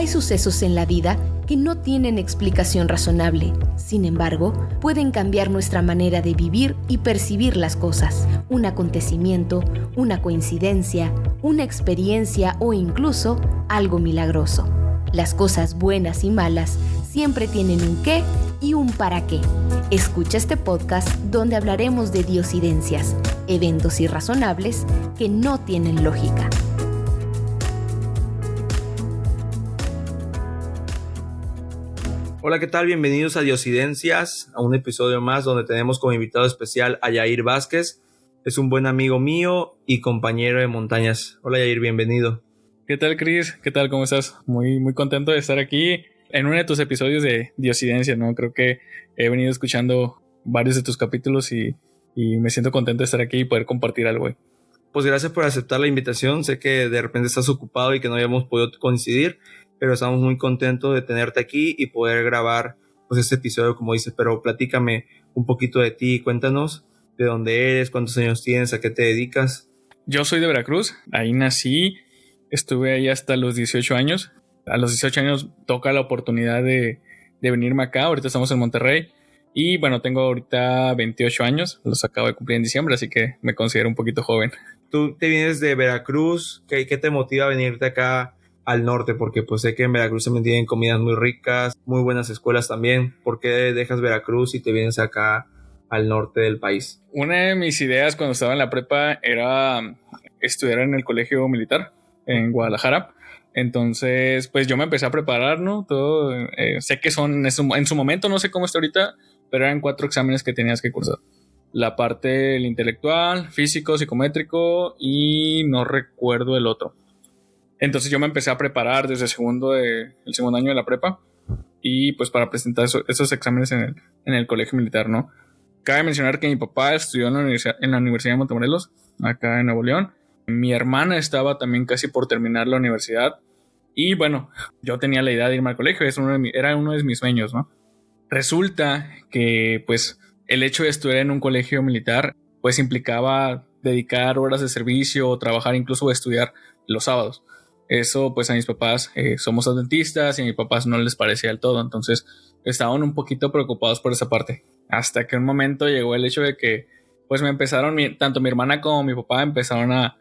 Hay sucesos en la vida que no tienen explicación razonable. Sin embargo, pueden cambiar nuestra manera de vivir y percibir las cosas. Un acontecimiento, una coincidencia, una experiencia o incluso algo milagroso. Las cosas buenas y malas siempre tienen un qué y un para qué. Escucha este podcast donde hablaremos de diosidencias, eventos irrazonables que no tienen lógica. Hola, ¿qué tal? Bienvenidos a Diosidencias, a un episodio más donde tenemos como invitado especial a Yair Vázquez. Es un buen amigo mío y compañero de montañas. Hola Yair, bienvenido. ¿Qué tal, Chris? ¿Qué tal? ¿Cómo estás? Muy contento de estar aquí en uno de tus episodios de Diosidencias, ¿no? Creo que he venido escuchando varios de tus capítulos y me siento contento de estar aquí y poder compartir algo hoy. Pues gracias por aceptar la invitación. Sé que de repente estás ocupado y que no habíamos podido coincidir, pero estamos muy contentos de tenerte aquí y poder grabar pues este episodio, como dices. Pero platícame un poquito de ti, cuéntanos de dónde eres, cuántos años tienes, a qué te dedicas. Yo soy de Veracruz, ahí nací, estuve ahí hasta los 18 años. A los 18 años toca la oportunidad de venirme acá, ahorita estamos en Monterrey. Y bueno, tengo ahorita 28 años, los acabo de cumplir en diciembre, así que me considero un poquito joven. Tú te vienes de Veracruz, ¿qué te motiva a venirte acá al norte? Porque pues sé que en Veracruz también tienen comidas muy ricas, muy buenas escuelas también. ¿Por qué dejas Veracruz y te vienes acá al norte del país? Una de mis ideas cuando estaba en la prepa era estudiar en el colegio militar en Guadalajara. Entonces pues yo me empecé a preparar, ¿no? Todo, sé que en su momento, no sé cómo está ahorita, pero eran 4 exámenes que tenías que cursar. La parte del intelectual, físico, psicométrico y no recuerdo el otro. Entonces yo me empecé a preparar desde el segundo año de la prepa y pues para presentar esos exámenes en el colegio militar, ¿no? Cabe mencionar que mi papá estudió en la Universidad de Montemorelos, acá en Nuevo León. Mi hermana estaba también casi por terminar la universidad y bueno, yo tenía la idea de irme al colegio, era uno de mis sueños, ¿no? Resulta que pues el hecho de estudiar en un colegio militar pues implicaba dedicar horas de servicio o trabajar, incluso estudiar los sábados. Eso pues a mis papás, somos adventistas y a mis papás no les parecía del todo, entonces estaban un poquito preocupados por esa parte. Hasta que un momento llegó el hecho de que pues me empezaron, tanto mi hermana como mi papá empezaron a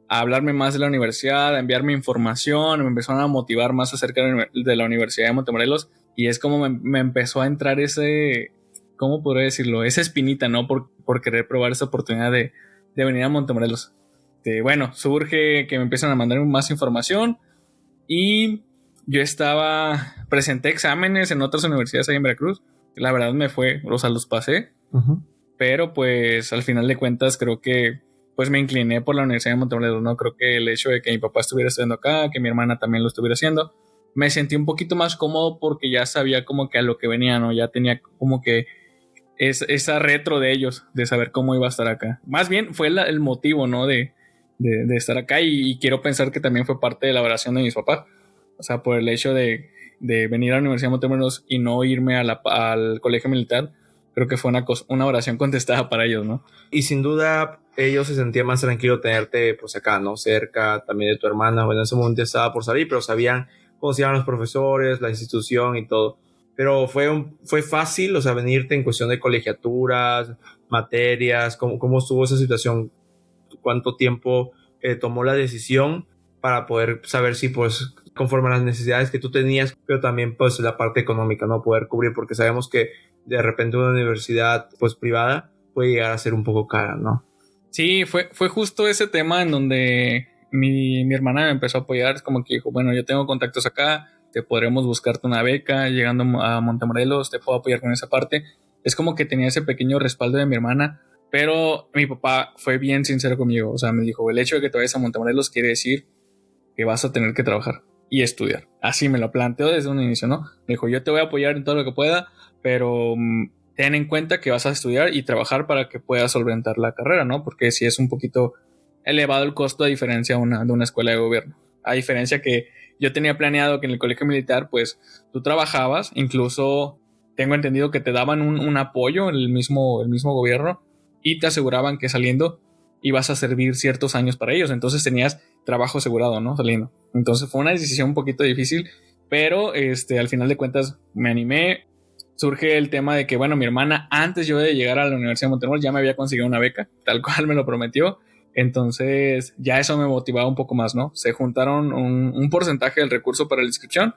hablarme más de la universidad, a enviarme información, me empezaron a motivar más acerca de la Universidad de Montemorelos y es como me empezó a entrar ¿cómo podría decirlo? Esa espinita, ¿no? Por querer probar esa oportunidad de venir a Montemorelos. Bueno, surge que me empiezan a mandar más información y yo presenté exámenes en otras universidades ahí en Veracruz. La verdad los pasé, pero pues al final de cuentas creo que pues me incliné por la Universidad de Montemorelos, ¿no? Creo que el hecho de que mi papá estuviera estudiando acá, que mi hermana también lo estuviera haciendo, me sentí un poquito más cómodo porque ya sabía como que a lo que venía, ¿no? Ya tenía como que esa retro de ellos, de saber cómo iba a estar acá. Más bien fue el motivo, ¿no? De estar acá y quiero pensar que también fue parte de la oración de mis papás. O sea, por el hecho de venir a la Universidad de Montemorelos y no irme al colegio militar, creo que fue una oración contestada para ellos, ¿no? Y sin duda ellos se sentían más tranquilos tenerte pues acá, ¿no? Cerca también de tu hermana. Bueno, en ese momento ya estaba por salir, pero sabían cómo se llaman los profesores, la institución y todo. Pero fue fácil, o sea, venirte en cuestión de colegiaturas, materias, ¿cómo estuvo esa situación? ¿Cuánto tiempo tomó la decisión para poder saber si pues conforme a las necesidades que tú tenías, pero también pues la parte económica, no poder cubrir, porque sabemos que de repente una universidad pues privada puede llegar a ser un poco cara, ¿no? Sí, fue justo ese tema en donde mi hermana me empezó a apoyar. Es como que dijo, bueno, yo tengo contactos acá, te podremos buscarte una beca llegando a Montemorelos, te puedo apoyar con esa parte. Es como que tenía ese pequeño respaldo de mi hermana, pero mi papá fue bien sincero conmigo. O sea, me dijo, el hecho de que te vayas a Montemorelos quiere decir que vas a tener que trabajar y estudiar. Así me lo planteó desde un inicio, ¿no? Me dijo, yo te voy a apoyar en todo lo que pueda, pero ten en cuenta que vas a estudiar y trabajar para que puedas solventar la carrera, ¿no? Porque sí es un poquito elevado el costo a diferencia de una escuela de gobierno. A diferencia que yo tenía planeado que en el colegio militar, pues tú trabajabas, incluso tengo entendido que te daban un apoyo, el mismo gobierno, y te aseguraban que saliendo ibas a servir ciertos años para ellos. Entonces tenías trabajo asegurado, ¿no? Saliendo. Entonces fue una decisión un poquito difícil, Pero al final de cuentas me animé. Surge el tema de que, bueno, mi hermana, antes yo de llegar a la Universidad de Monterrey, ya me había conseguido una beca, tal cual me lo prometió. Entonces ya eso me motivaba un poco más, ¿no? Se juntaron un porcentaje del recurso para la inscripción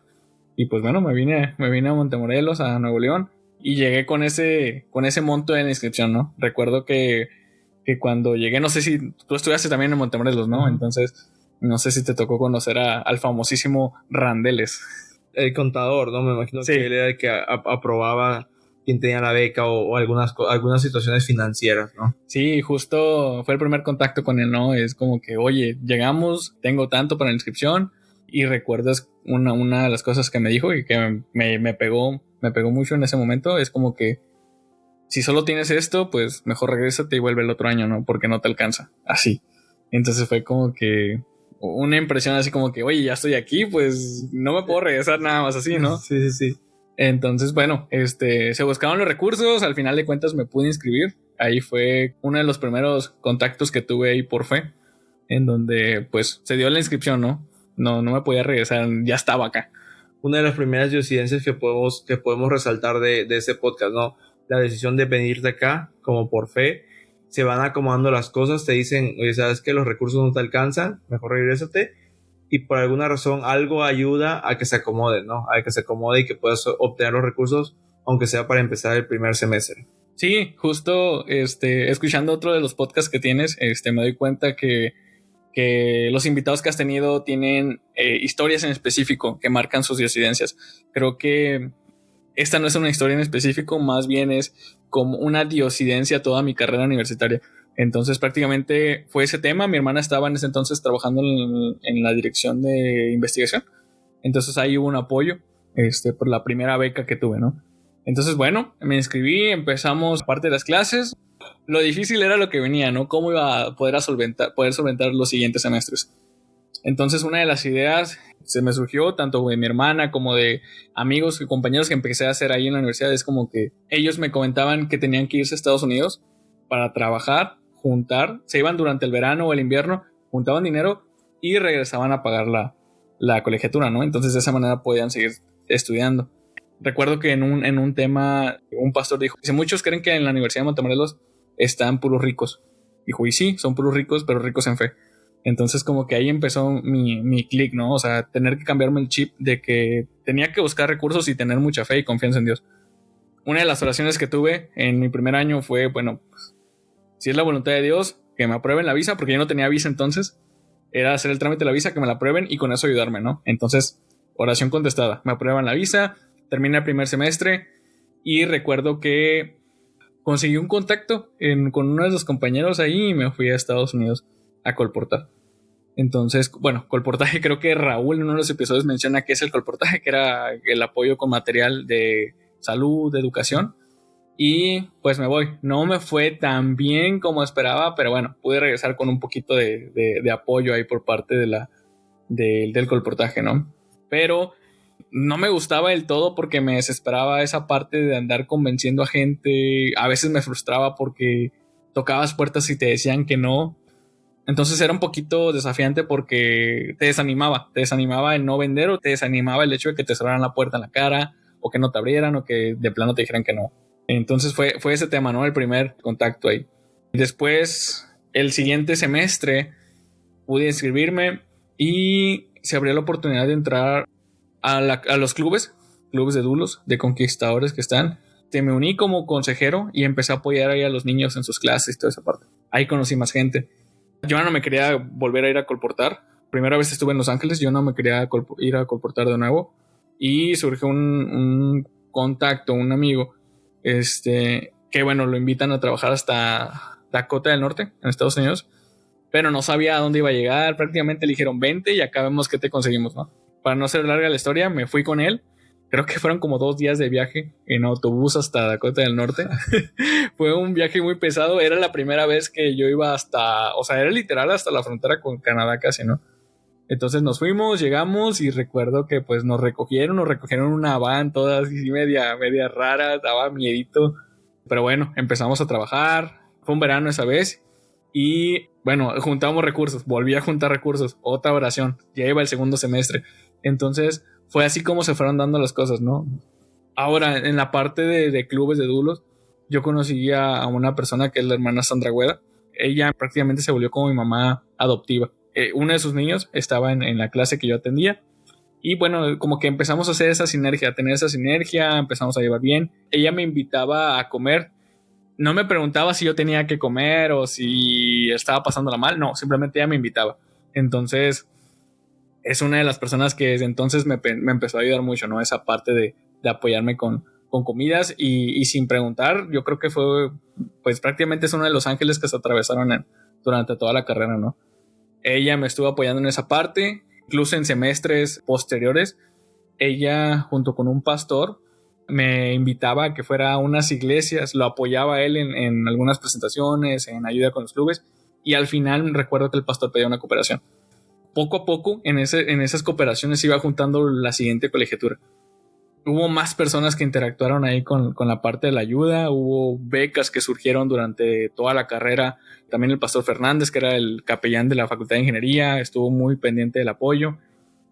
y pues bueno, me vine a Montemorelos, a Nuevo León, y llegué con ese monto de la inscripción, ¿no? Recuerdo que cuando llegué, no sé si tú estudiaste también en Montemorelos, ¿no? Entonces no sé si te tocó conocer al famosísimo Randeles. El contador, ¿no? Me imagino que él era el que aprobaba quién tenía la beca o algunas situaciones financieras, ¿no? Sí, justo fue el primer contacto con él, ¿no? Es como que, oye, llegamos, tengo tanto para la inscripción, y recuerdas una de las cosas que me dijo y que me pegó mucho en ese momento, es como que si solo tienes esto, pues mejor regrésate y vuelve el otro año, ¿no? Porque no te alcanza, así. Entonces fue como que una impresión así como que, oye, ya estoy aquí, pues no me puedo regresar nada más así, ¿no? Sí. Entonces, bueno, se buscaban los recursos, al final de cuentas me pude inscribir. Ahí fue uno de los primeros contactos que tuve ahí por fe, en donde pues se dio la inscripción, ¿no? No me podía regresar, ya estaba acá. Una de las primeras incidencias que podemos resaltar de ese podcast, ¿no? La decisión de venir de acá, como por fe, se van acomodando las cosas, te dicen, oye, sabes que los recursos no te alcanzan, mejor regrésate, y por alguna razón algo ayuda a que se acomode, ¿no? A que se acomode y que puedas obtener los recursos, aunque sea para empezar el primer semestre. Sí, justo escuchando otro de los podcasts que tienes, me doy cuenta que los invitados que has tenido tienen historias en específico que marcan sus diosidencias. Creo que esta no es una historia en específico, más bien es como una diosidencia toda mi carrera universitaria. Entonces prácticamente fue ese tema. Mi hermana estaba en ese entonces trabajando en la dirección de investigación. Entonces ahí hubo un apoyo por la primera beca que tuve, ¿no? Entonces bueno, me inscribí, empezamos parte de las clases. Lo difícil era lo que venía, ¿no? Cómo iba a poder solventar los siguientes semestres. Entonces una de las ideas se me surgió tanto de mi hermana como de amigos y compañeros que empecé a hacer ahí en la universidad. Es como que ellos me comentaban que tenían que irse a Estados Unidos para trabajar, juntar, se iban durante el verano o el invierno, juntaban dinero y regresaban a pagar la colegiatura, ¿no? Entonces de esa manera podían seguir estudiando. Recuerdo que en un tema un pastor dijo, dice, muchos creen que en la Universidad de Montemorelos están puros ricos. Dijo, y sí, son puros ricos, pero ricos en fe. Entonces como que ahí empezó mi clic, ¿no? O sea, tener que cambiarme el chip de que tenía que buscar recursos y tener mucha fe y confianza en Dios. Una de las oraciones que tuve en mi primer año fue, bueno, pues, si es la voluntad de Dios, que me aprueben la visa, porque yo no tenía visa entonces, era hacer el trámite de la visa, que me la aprueben y con eso ayudarme, ¿no? Entonces, oración contestada, me aprueban la visa, terminé el primer semestre y recuerdo que conseguí un contacto con uno de los compañeros ahí y me fui a Estados Unidos a colportar. Entonces, bueno, colportaje, creo que Raúl en uno de los episodios menciona qué es el colportaje, que era el apoyo con material de salud, de educación. Y pues me voy. No me fue tan bien como esperaba, pero bueno, pude regresar con un poquito de apoyo ahí por parte del colportaje, ¿no? Pero no me gustaba del todo porque me desesperaba esa parte de andar convenciendo a gente. A veces me frustraba porque tocabas puertas y te decían que no. Entonces era un poquito desafiante porque te desanimaba el no vender, o te desanimaba el hecho de que te cerraran la puerta en la cara, o que no te abrieran, o que de plano te dijeran que no. Entonces fue ese tema, ¿no? El primer contacto ahí. Después, el siguiente semestre, pude inscribirme y se abrió la oportunidad de entrar a los clubes de dulos, de conquistadores que están. Me uní como consejero y empecé a apoyar ahí a los niños en sus clases y toda esa parte. Ahí conocí más gente. Yo no me quería volver a ir a colportar. Primera vez estuve en Los Ángeles, yo no me quería ir a colportar de nuevo. Y surgió un contacto, un amigo, que bueno, lo invitan a trabajar hasta Dakota del Norte, en Estados Unidos. Pero no sabía a dónde iba a llegar. Prácticamente le dijeron, vente y acá vemos qué te conseguimos, ¿no? Para no ser larga la historia, me fui con él. Creo que fueron como 2 días de viaje en autobús hasta Dakota del Norte. Fue un viaje muy pesado. Era la primera vez que yo iba o sea, era literal hasta la frontera con Canadá casi, ¿no? Entonces nos fuimos, llegamos y recuerdo que pues nos recogieron una van toda así media rara, daba miedito. Pero bueno, empezamos a trabajar. Fue un verano esa vez. Y bueno, juntamos recursos, volví a juntar recursos, otra oración. Ya iba el segundo semestre. Entonces fue así como se fueron dando las cosas, ¿no? Ahora, en la parte de clubes de dulos, yo conocí a una persona que es la hermana Sandra Güeda. Ella prácticamente se volvió como mi mamá adoptiva. Uno de sus niños estaba en la clase que yo atendía. Y bueno, como que empezamos a hacer esa sinergia, a tener esa sinergia, empezamos a llevar bien. Ella me invitaba a comer. No me preguntaba si yo tenía que comer o si estaba pasándola mal. No, simplemente ella me invitaba. Entonces, es una de las personas que desde entonces me empezó a ayudar mucho, ¿no? Esa parte de apoyarme con comidas y sin preguntar. Yo creo que fue, pues prácticamente es uno de los ángeles que se atravesaron durante toda la carrera, ¿no? Ella me estuvo apoyando en esa parte. Incluso en semestres posteriores, ella junto con un pastor me invitaba a que fuera a unas iglesias, lo apoyaba a él en algunas presentaciones, en ayuda con los clubes, y al final recuerdo que el pastor pedía una cooperación. Poco a poco en esas cooperaciones se iba juntando la siguiente colegiatura. Hubo más personas que interactuaron ahí con la parte de la ayuda, hubo becas que surgieron durante toda la carrera. También el pastor Fernández, que era el capellán de la Facultad de Ingeniería, estuvo muy pendiente del apoyo.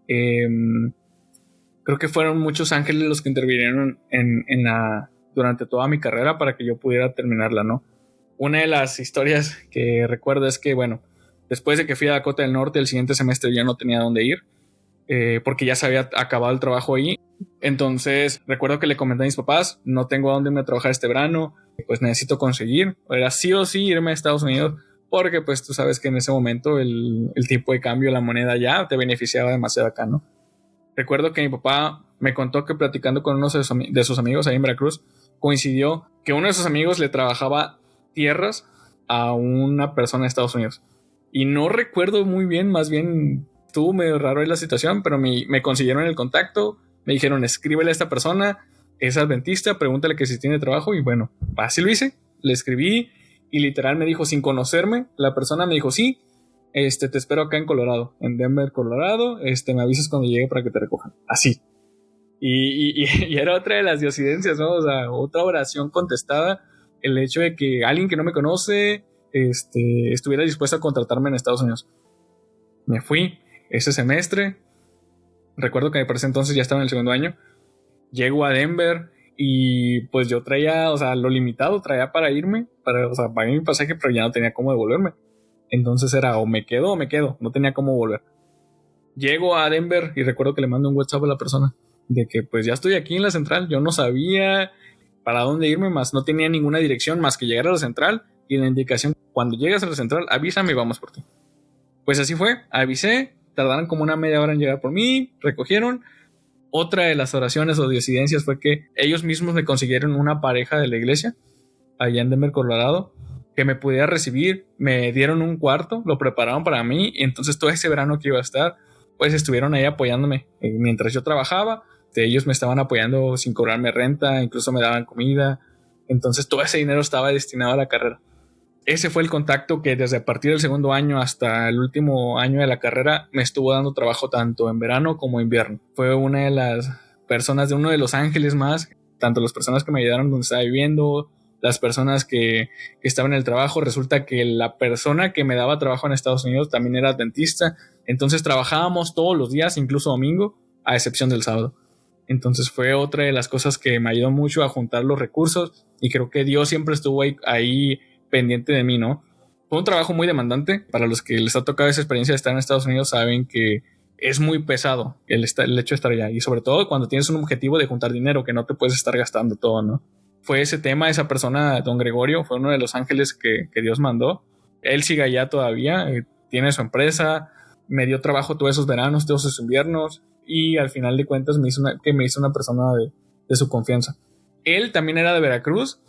Creo que fueron muchos ángeles los que intervinieron durante toda mi carrera para que yo pudiera terminarla, ¿no? Una de las historias que recuerdo es que, bueno, después de que fui a Dakota del Norte, el siguiente semestre ya no tenía dónde ir, porque ya se había acabado el trabajo ahí. Entonces recuerdo que le comenté a mis papás, no tengo a dónde irme a trabajar este verano, pues necesito conseguir, era sí o sí irme a Estados Unidos, porque pues tú sabes que en ese momento el tipo de cambio de la moneda ya te beneficiaba demasiado acá, ¿no? Recuerdo que mi papá me contó que platicando con uno de sus amigos ahí en Veracruz, coincidió que uno de sus amigos le trabajaba tierras a una persona de Estados Unidos. Y no recuerdo muy bien, más bien estuvo medio raro ahí la situación, pero me consiguieron el contacto, me dijeron escríbele a esta persona, es adventista, pregúntale que si tiene trabajo, y bueno, así lo hice, le escribí y literal me dijo sin conocerme, la persona me dijo sí, te espero acá en Colorado, en Denver, Colorado, me avisas cuando llegue para que te recojan, así. Y era otra de las diosidencias, ¿no? O sea, otra oración contestada, el hecho de que alguien que no me conoce estuviera dispuesto a contratarme en Estados Unidos. Me fui ese semestre, recuerdo que para ese entonces ya estaba en el segundo año, llego a Denver y pues yo traía, o sea, lo limitado traía para irme, pagué mi pasaje, pero ya no tenía cómo devolverme. Entonces era o me quedo, no tenía cómo volver. Llego a Denver y recuerdo que le mando un WhatsApp a la persona de que pues ya estoy aquí en la central, yo no sabía para dónde irme, más no tenía ninguna dirección más que llegar a la central y la indicación, cuando llegas a la central avísame y vamos por ti. Pues así fue, avisé, tardaron como una media hora en llegar por mí, recogieron. Otra de las oraciones o disidencias fue que ellos mismos me consiguieron una pareja de la iglesia allá en Denver, Colorado, que me pudiera recibir, me dieron un cuarto, lo prepararon para mí, y entonces todo ese verano que iba a estar, pues estuvieron ahí apoyándome mientras yo trabajaba. Ellos me estaban apoyando sin cobrarme renta, incluso me daban comida, entonces todo ese dinero estaba destinado a la carrera. Ese fue el contacto que desde a partir del segundo año hasta el último año de la carrera me estuvo dando trabajo tanto en verano como invierno. Fue una de las personas de uno de los ángeles más, tanto las personas que me ayudaron donde estaba viviendo, las personas que estaban en el trabajo. Resulta que la persona que me daba trabajo en Estados Unidos también era dentista, entonces trabajábamos todos los días, incluso domingo, a excepción del sábado. Entonces fue otra de las cosas que me ayudó mucho a juntar los recursos, y creo que Dios siempre estuvo ahí pendiente de mí, ¿no? Fue un trabajo muy demandante. Para los que les ha tocado esa experiencia de estar en Estados Unidos saben que es muy pesado el hecho de estar allá, y sobre todo cuando tienes un objetivo de juntar dinero, que no te puedes estar gastando todo, ¿no? Fue ese tema, esa persona, don Gregorio, fue uno de los ángeles que Dios mandó. Él sigue allá todavía, tiene su empresa, me dio trabajo todos esos veranos, todos esos inviernos, y al final de cuentas me hizo una persona de su confianza. Él también era de Veracruz.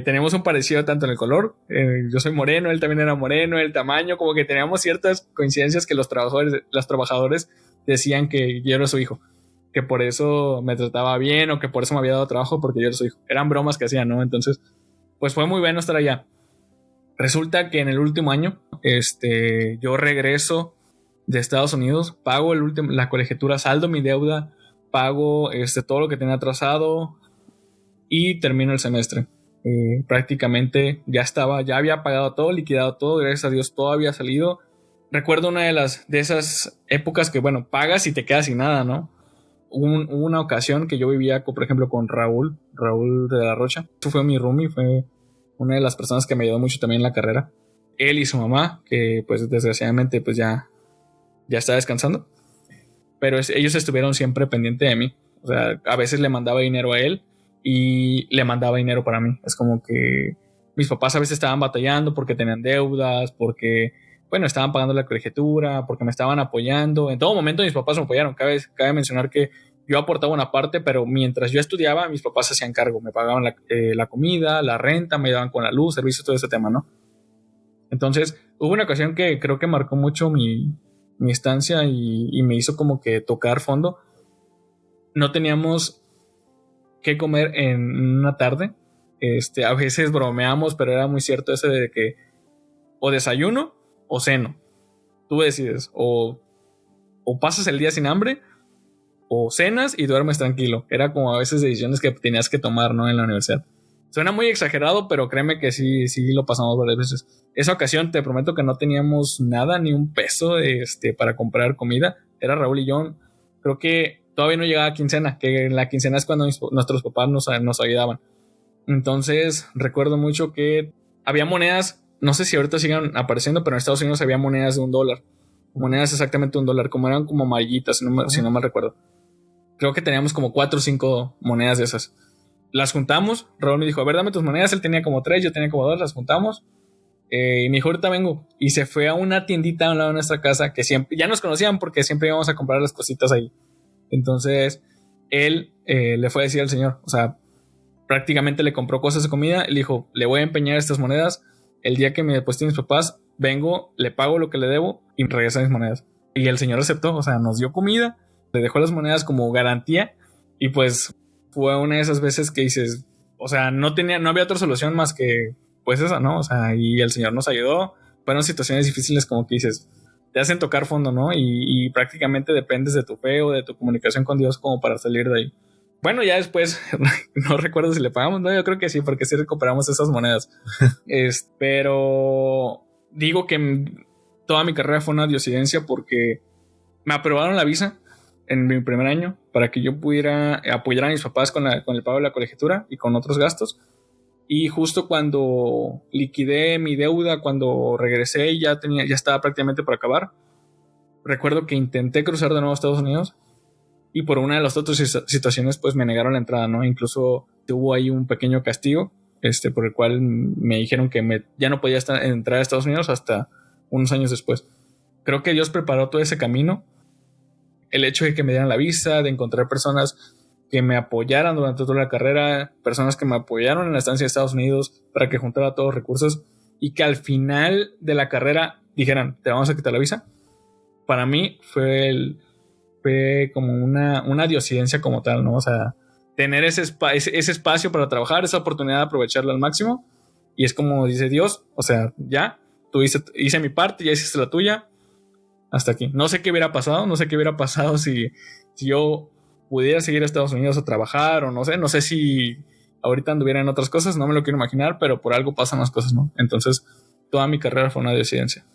Tenemos un parecido tanto en el color, yo soy moreno, él también era moreno, el tamaño, como que teníamos ciertas coincidencias que los trabajadores decían que yo era su hijo, que por eso me trataba bien o que por eso me había dado trabajo porque yo era su hijo. Eran bromas que hacían, ¿no? Entonces, pues fue muy bueno estar allá. Resulta que en el último año, yo regreso de Estados Unidos, pago la colegiatura, saldo mi deuda, pago todo lo que tenía atrasado y termino el semestre. Prácticamente ya había pagado todo, liquidado todo, gracias a Dios todo había salido. Recuerdo una de esas épocas que, bueno, pagas y te quedas sin nada, ¿no? hubo una ocasión que yo vivía, por ejemplo, con Raúl de la Rocha. Eso fue mi roomie, fue una de las personas que me ayudó mucho también en la carrera. Él y su mamá, que pues desgraciadamente pues ya está descansando. Pero ellos estuvieron siempre pendientes de mí. O sea, a veces le mandaba dinero a él y le mandaba dinero para mí. Es como que mis papás a veces estaban batallando porque tenían deudas, porque, bueno, estaban pagando la colegiatura, porque me estaban apoyando. En todo momento mis papás me apoyaron. Cabe mencionar que yo aportaba una parte, pero mientras yo estudiaba, mis papás se hacían cargo. Me pagaban la comida, la renta, me ayudaban con la luz, servicios, todo ese tema, ¿no? Entonces, hubo una ocasión que creo que marcó mucho mi estancia y me hizo como que tocar fondo. No teníamos qué comer en una tarde. A veces bromeamos, pero era muy cierto ese de que o desayuno o ceno. Tú decides, o pasas el día sin hambre o cenas y duermes tranquilo. Era como a veces decisiones que tenías que tomar, ¿no? En la universidad. Suena muy exagerado, pero créeme que sí lo pasamos varias veces. Esa ocasión te prometo que no teníamos nada, ni un peso para comprar comida. Era Raúl y yo. Creo que todavía no llegaba a quincena, que la quincena es cuando nuestros papás nos ayudaban. Entonces recuerdo mucho que había monedas, no sé si ahorita sigan apareciendo, pero en Estados Unidos había monedas de $1. Monedas exactamente $1, como eran como amarillitas, si no mal recuerdo. Creo que teníamos como 4 o 5 monedas de esas. Las juntamos, Raúl me dijo, a ver, dame tus monedas. Él tenía como 3, yo tenía como 2, las juntamos. Y me dijo, ahorita vengo. Y se fue a una tiendita a un lado de nuestra casa que siempre, ya nos conocían porque siempre íbamos a comprar las cositas ahí. Entonces, él le fue a decir al señor, o sea, prácticamente le compró cosas de comida. Le dijo, le voy a empeñar estas monedas. El día que me depositen mis papás, vengo, le pago lo que le debo y me regresa mis monedas. Y el señor aceptó, o sea, nos dio comida, le dejó las monedas como garantía. Y pues fue una de esas veces que dices, o sea, no había otra solución más que pues esa, ¿no? O sea, y el señor nos ayudó. Fueron situaciones difíciles como que dices, te hacen tocar fondo, ¿no? Y prácticamente dependes de tu fe o de tu comunicación con Dios como para salir de ahí. Bueno, ya después, no recuerdo si le pagamos, no, yo creo que sí, porque sí recuperamos esas monedas. Pero digo que toda mi carrera fue una diosidencia porque me aprobaron la visa en mi primer año para que yo pudiera apoyar a mis papás con el pago de la colegiatura y con otros gastos. Y justo cuando liquidé mi deuda, cuando regresé y ya estaba prácticamente por acabar, recuerdo que intenté cruzar de nuevo a Estados Unidos y por una de las otras situaciones pues me negaron la entrada, ¿no? Incluso hubo ahí un pequeño castigo por el cual me dijeron que ya no podía entrar a Estados Unidos hasta unos años después. Creo que Dios preparó todo ese camino. El hecho de que me dieran la visa, de encontrar personas que me apoyaran durante toda la carrera, personas que me apoyaron en la estancia de Estados Unidos para que juntara todos los recursos y que al final de la carrera dijeran, te vamos a quitar la visa. Para mí fue como una diosidencia como tal, ¿no? O sea, tener ese espacio para trabajar, esa oportunidad de aprovecharla al máximo. Y es como dice Dios, o sea, ya, hice mi parte, ya hiciste la tuya, hasta aquí. No sé qué hubiera pasado si yo pudiera seguir a Estados Unidos a trabajar o no sé si ahorita anduviera en otras cosas, no me lo quiero imaginar, pero por algo pasan las cosas, ¿no? Entonces, toda mi carrera fue una diosidencia.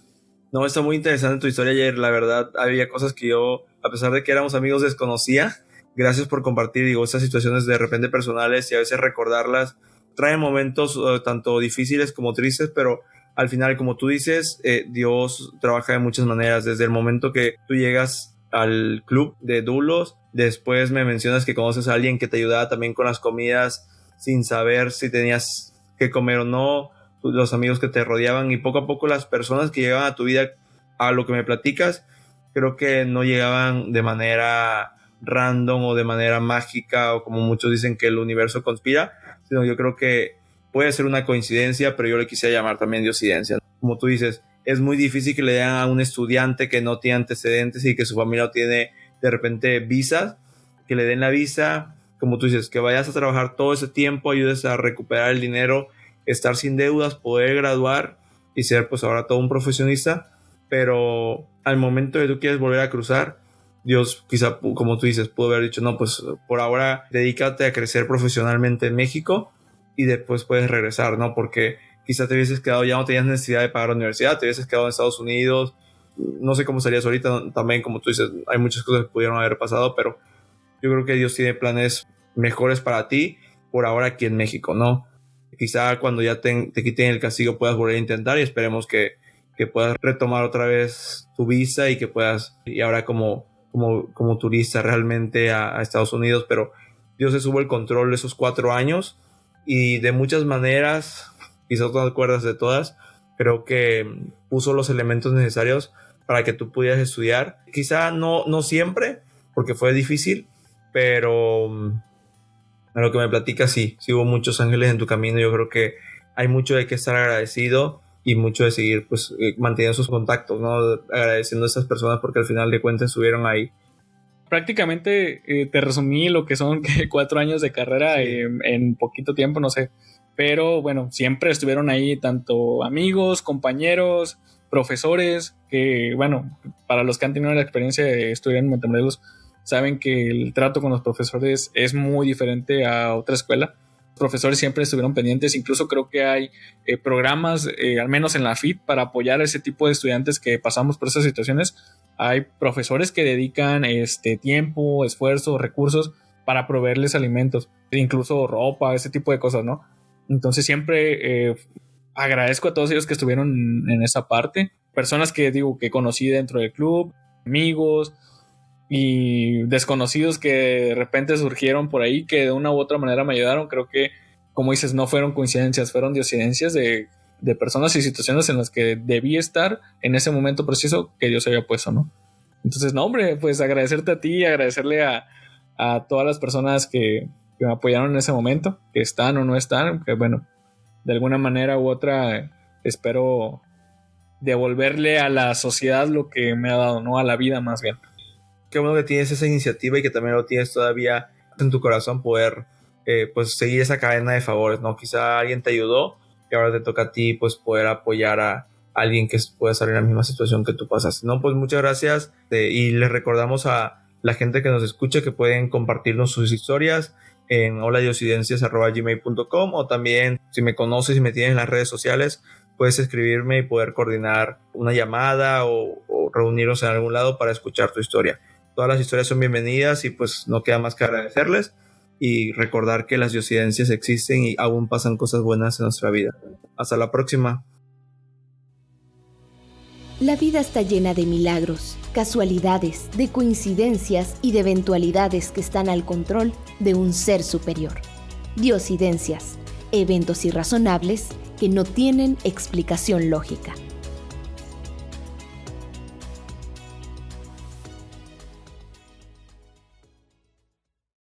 No, está muy interesante tu historia, Jair. La verdad, había cosas que yo, a pesar de que éramos amigos, desconocía. Gracias por compartir, estas situaciones de repente personales y a veces recordarlas traen momentos tanto difíciles como tristes, pero al final, como tú dices, Dios trabaja de muchas maneras. Desde el momento que tú llegas al club de Dulos, después me mencionas que conoces a alguien que te ayudaba también con las comidas sin saber si tenías que comer o no, los amigos que te rodeaban y poco a poco las personas que llegaban a tu vida, a lo que me platicas, creo que no llegaban de manera random o de manera mágica o como muchos dicen que el universo conspira, sino yo creo que puede ser una coincidencia, pero yo le quisiera llamar también diosidencia. Como tú dices, es muy difícil que le den a un estudiante que no tiene antecedentes y que su familia no tiene de repente visas, que le den la visa, como tú dices, que vayas a trabajar todo ese tiempo, ayudes a recuperar el dinero, estar sin deudas, poder graduar y ser pues ahora todo un profesionista, pero al momento de tú quieres volver a cruzar, Dios quizá, como tú dices, pudo haber dicho, no, pues por ahora dedícate a crecer profesionalmente en México y después puedes regresar, ¿no? Porque quizá te hubieses quedado, ya no tenías necesidad de pagar la universidad, te hubieses quedado en Estados Unidos, no sé cómo estarías ahorita, también como tú dices, hay muchas cosas que pudieron haber pasado, pero yo creo que Dios tiene planes mejores para ti por ahora aquí en México, ¿no? Quizá cuando ya te quiten el castigo puedas volver a intentar, y esperemos que puedas retomar otra vez tu visa y que puedas ir ahora como turista realmente a Estados Unidos. Pero Dios se tuvo el control de esos 4 años, y de muchas maneras, quizás no te acuerdas de todas, creo que puso los elementos necesarios para que tú pudieras estudiar. Quizá no siempre, porque fue difícil, pero a lo que me platicas, sí hubo muchos ángeles en tu camino. Yo creo que hay mucho de qué estar agradecido y mucho de seguir pues manteniendo esos contactos, ¿no? Agradeciendo a esas personas porque al final de cuentas estuvieron ahí. Prácticamente te resumí lo que son 4 años de carrera, sí, en poquito tiempo, no sé. Pero bueno, siempre estuvieron ahí tanto amigos, compañeros, profesores, que bueno, para los que han tenido la experiencia de estudiar en Montemorelos, saben que el trato con los profesores es muy diferente a otra escuela. Los profesores siempre estuvieron pendientes, incluso creo que hay programas, al menos en la FIT, para apoyar a ese tipo de estudiantes que pasamos por esas situaciones. Hay profesores que dedican tiempo, esfuerzo, recursos para proveerles alimentos, incluso ropa, ese tipo de cosas, ¿no? Entonces siempre agradezco a todos ellos que estuvieron en esa parte. Personas que que conocí dentro del club, amigos y desconocidos que de repente surgieron por ahí, que de una u otra manera me ayudaron. Creo que, como dices, no fueron coincidencias, fueron diosidencias de personas y situaciones en las que debí estar en ese momento preciso que Dios había puesto, ¿no? Entonces, no, hombre, pues agradecerte a ti, agradecerle a todas las personas que me apoyaron en ese momento, que están o no están, que bueno, de alguna manera u otra espero devolverle a la sociedad lo que me ha dado, ¿no? A la vida más bien. Qué bueno que tienes esa iniciativa y que también lo tienes todavía en tu corazón, poder pues seguir esa cadena de favores, ¿no? Quizá alguien te ayudó y ahora te toca a ti pues poder apoyar a alguien que pueda estar en la misma situación que tú pasas. No, pues muchas gracias, y les recordamos a la gente que nos escucha que pueden compartirnos sus historias en holadiosidencias@gmail.com, o también si me conoces y me tienes en las redes sociales, puedes escribirme y poder coordinar una llamada o reunirnos en algún lado para escuchar tu historia. Todas las historias son bienvenidas y pues no queda más que agradecerles y recordar que las diosidencias existen y aún pasan cosas buenas en nuestra vida. Hasta la próxima. La vida está llena de milagros, casualidades, de coincidencias y de eventualidades que están al control de un ser superior. Diosidencias, eventos irrazonables que no tienen explicación lógica.